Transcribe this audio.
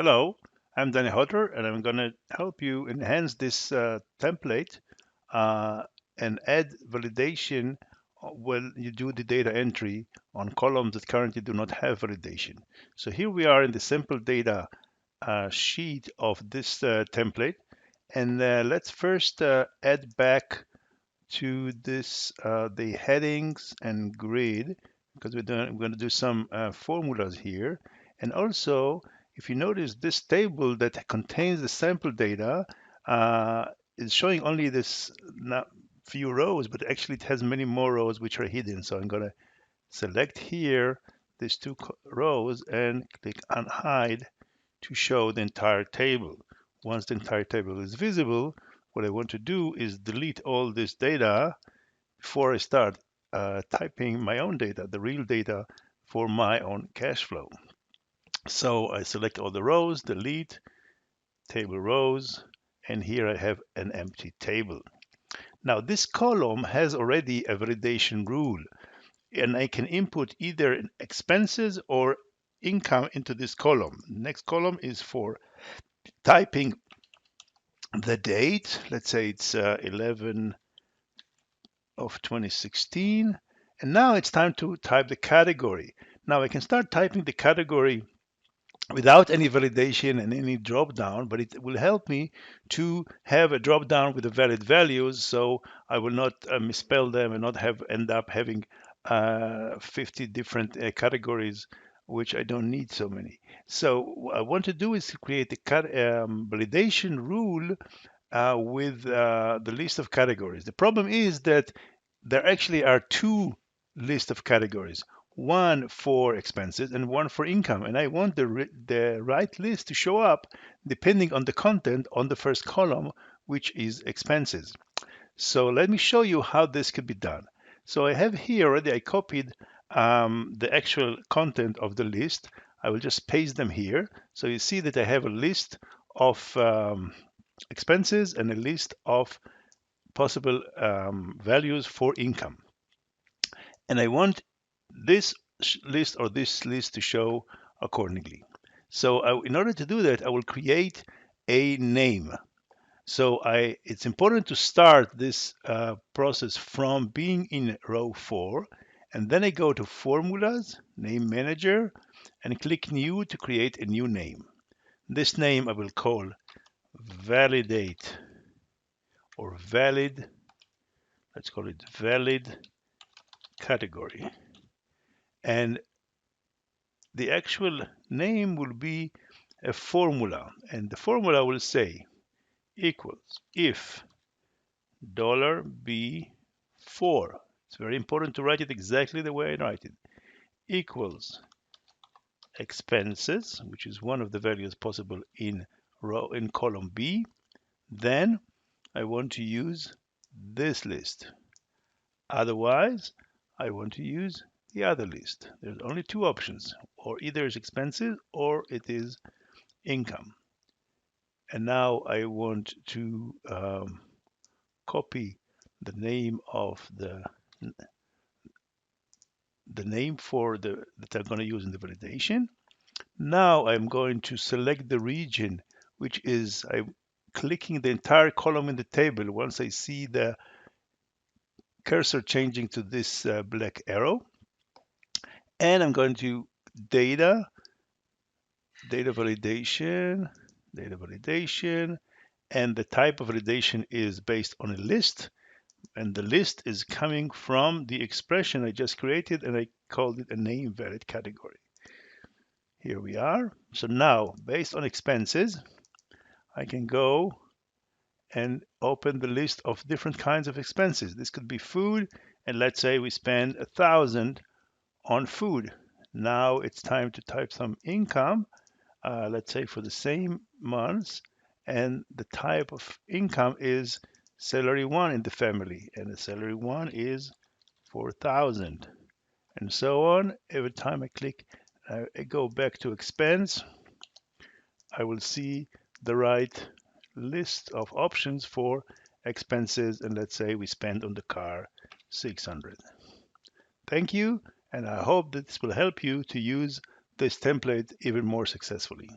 Hello, I'm Danny Hodder, and I'm going to help you enhance this template uh, and add validation when you do the data entry on columns that currently do not have validation. So here we are in the simple data sheet of this template, and let's first add back to this the headings and grid because we're going to do some formulas here. And also, if you notice, this table that contains the sample data uh, is showing only this not few rows, but actually it has many more rows which are hidden. So I'm going to select here these two rows and click on hide to show the entire table. Once the entire table is visible, what I want to do is delete all this data before I start typing my own data, the real data for my own cash flow. So I select all the rows, delete table rows, and here I have an empty table. Now this column has already a validation rule, and I can input either expenses or income into this column. Next column is for typing the date. Let's say it's 11 of 2016. And now it's time to type the category. Now I can start typing the category without any validation and any drop down, but it will help me to have a drop down with the valid values, so I will not misspell them and not have end up having 50 different categories, which I don't need so many. So what I want to do is to create a validation rule with the list of categories. The problem is that there actually are two lists of categories, one for expenses and one for income. And I want the right list to show up depending on the content on the first column, which is expenses. So let me show you how this could be done. So I have here already, I copied the actual content of the list. I will just paste them here. So you see that I have a list of expenses and a list of possible values for income. And I want this list or this list to show accordingly. So in order to do that, I will create a name. So it's important to start this process from being in row 4, and then I go to Formulas, Name Manager, and click New to create a new name. This name I will call Validate or Valid. Let's call it Valid Category. And the actual name will be a formula, and the formula will say equals if $B4, it's very important to write it exactly the way I write it, equals expenses, which is one of the values possible in column B, then I want to use this list. Otherwise, I want to use the other list. There's only two options, or either it's expenses or it is income. And now I want to copy the name of the name for that I'm going to use in the validation. Now I'm going to select the region, which is I'm clicking the entire column in the table once I see the cursor changing to this black arrow. And I'm going to data validation, and the type of validation is based on a list, and the list is coming from the expression I just created, and I called it a name valid category. Here we are. So now, based on expenses, I can go and open the list of different kinds of expenses. This could be food, and let's say we spend 1,000 on food. Now it's time to type some income, let's say for the same months, and the type of income is salary 1 in the family, and the salary 1 is 4,000, and so on. Every time I click, I go back to expense, I will see the right list of options for expenses, and let's say we spend on the car 600. Thank you, and I hope that this will help you to use this template even more successfully.